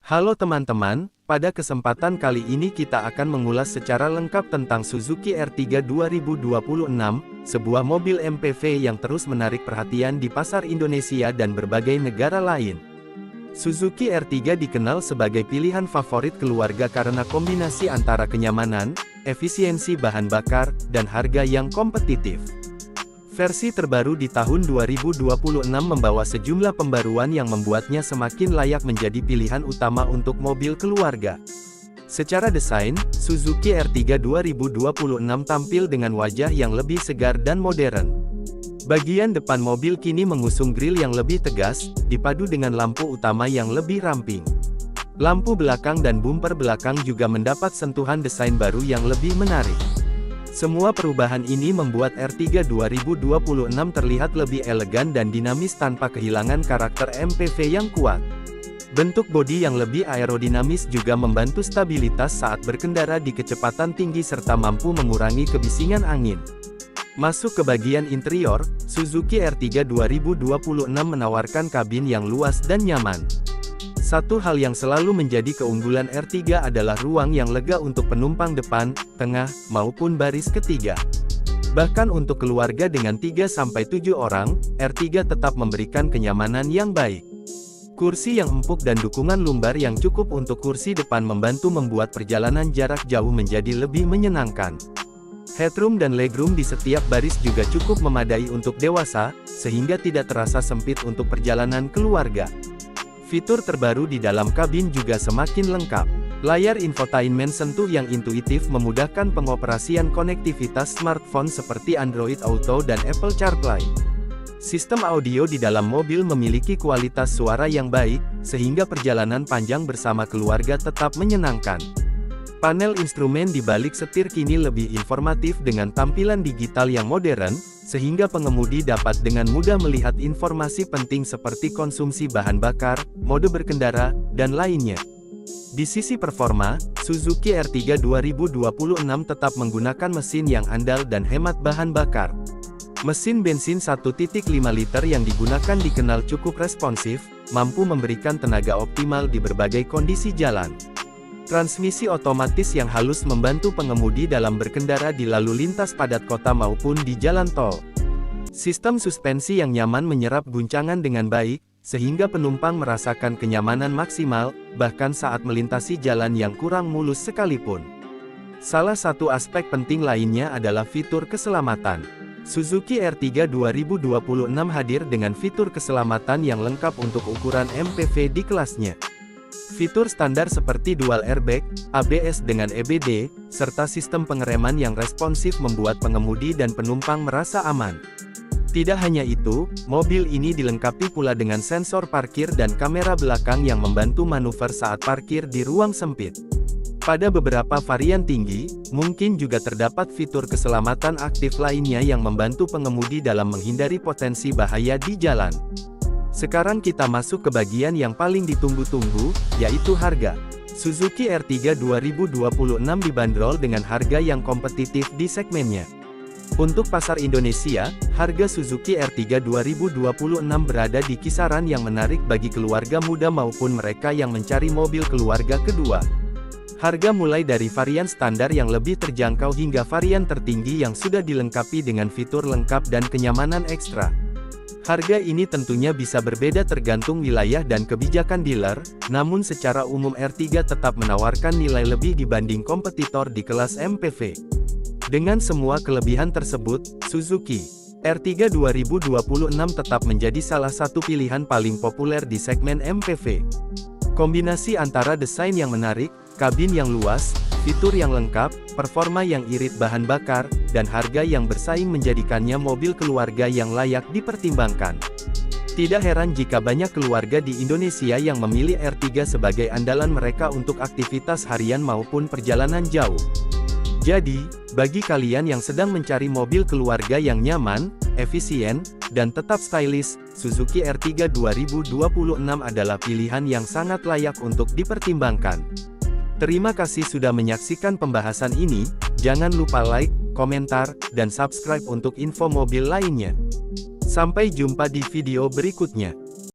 Halo teman-teman, pada kesempatan kali ini kita akan mengulas secara lengkap tentang Suzuki R3 2026, sebuah mobil MPV yang terus menarik perhatian di pasar Indonesia dan berbagai negara lain. Suzuki R3 dikenal sebagai pilihan favorit keluarga karena kombinasi antara kenyamanan, efisiensi bahan bakar, dan harga yang kompetitif. Versi terbaru di tahun 2026 membawa sejumlah pembaruan yang membuatnya semakin layak menjadi pilihan utama untuk mobil keluarga. Secara desain, Suzuki R3 2026 tampil dengan wajah yang lebih segar dan modern. Bagian depan mobil kini mengusung gril yang lebih tegas, dipadu dengan lampu utama yang lebih ramping. Lampu belakang dan bumper belakang juga mendapat sentuhan desain baru yang lebih menarik. Semua perubahan ini membuat R3 2026 terlihat lebih elegan dan dinamis tanpa kehilangan karakter MPV yang kuat. Bentuk bodi yang lebih aerodinamis juga membantu stabilitas saat berkendara di kecepatan tinggi serta mampu mengurangi kebisingan angin. Masuk ke bagian interior, Suzuki R3 2026 menawarkan kabin yang luas dan nyaman. Satu hal yang selalu menjadi keunggulan R3 adalah ruang yang lega untuk penumpang depan, tengah, maupun baris ketiga. Bahkan untuk keluarga dengan 3-7 orang, R3 tetap memberikan kenyamanan yang baik. Kursi yang empuk dan dukungan lumbar yang cukup untuk kursi depan membantu membuat perjalanan jarak jauh menjadi lebih menyenangkan. Headroom dan legroom di setiap baris juga cukup memadai untuk dewasa, sehingga tidak terasa sempit untuk perjalanan keluarga. Fitur terbaru di dalam kabin juga semakin lengkap. Layar infotainment sentuh yang intuitif memudahkan pengoperasian konektivitas smartphone seperti Android Auto dan Apple CarPlay. Sistem audio di dalam mobil memiliki kualitas suara yang baik, sehingga perjalanan panjang bersama keluarga tetap menyenangkan. Panel instrumen di balik setir kini lebih informatif dengan tampilan digital yang modern, sehingga pengemudi dapat dengan mudah melihat informasi penting seperti konsumsi bahan bakar, mode berkendara, dan lainnya. Di sisi performa, Suzuki R3 2026 tetap menggunakan mesin yang andal dan hemat bahan bakar. Mesin bensin 1.5 liter yang digunakan dikenal cukup responsif, mampu memberikan tenaga optimal di berbagai kondisi jalan. Transmisi otomatis yang halus membantu pengemudi dalam berkendara di lalu lintas padat kota maupun di jalan tol. Sistem suspensi yang nyaman menyerap guncangan dengan baik, sehingga penumpang merasakan kenyamanan maksimal, bahkan saat melintasi jalan yang kurang mulus sekalipun. Salah satu aspek penting lainnya adalah fitur keselamatan. Suzuki R3 2026 hadir dengan fitur keselamatan yang lengkap untuk ukuran MPV di kelasnya. Fitur standar seperti dual airbag, ABS dengan EBD, serta sistem pengereman yang responsif membuat pengemudi dan penumpang merasa aman. Tidak hanya itu, mobil ini dilengkapi pula dengan sensor parkir dan kamera belakang yang membantu manuver saat parkir di ruang sempit. Pada beberapa varian tinggi, mungkin juga terdapat fitur keselamatan aktif lainnya yang membantu pengemudi dalam menghindari potensi bahaya di jalan. Sekarang kita masuk ke bagian yang paling ditunggu-tunggu, yaitu harga. Suzuki R3 2026 dibanderol dengan harga yang kompetitif di segmennya. Untuk pasar Indonesia, harga Suzuki R3 2026 berada di kisaran yang menarik bagi keluarga muda maupun mereka yang mencari mobil keluarga kedua. Harga mulai dari varian standar yang lebih terjangkau hingga varian tertinggi yang sudah dilengkapi dengan fitur lengkap dan kenyamanan ekstra. Harga ini tentunya bisa berbeda tergantung wilayah dan kebijakan dealer, namun secara umum R3 tetap menawarkan nilai lebih dibanding kompetitor di kelas MPV. Dengan semua kelebihan tersebut, Suzuki R3 2026 tetap menjadi salah satu pilihan paling populer di segmen MPV. Kombinasi antara desain yang menarik, kabin yang luas, fitur yang lengkap, performa yang irit bahan bakar, dan harga yang bersaing menjadikannya mobil keluarga yang layak dipertimbangkan. Tidak heran jika banyak keluarga di Indonesia yang memilih R3 sebagai andalan mereka untuk aktivitas harian maupun perjalanan jauh. Jadi, bagi kalian yang sedang mencari mobil keluarga yang nyaman, efisien, dan tetap stylish, Suzuki R3 2026 adalah pilihan yang sangat layak untuk dipertimbangkan. Terima kasih sudah menyaksikan pembahasan ini, jangan lupa like, komentar, dan subscribe untuk info mobil lainnya. Sampai jumpa di video berikutnya.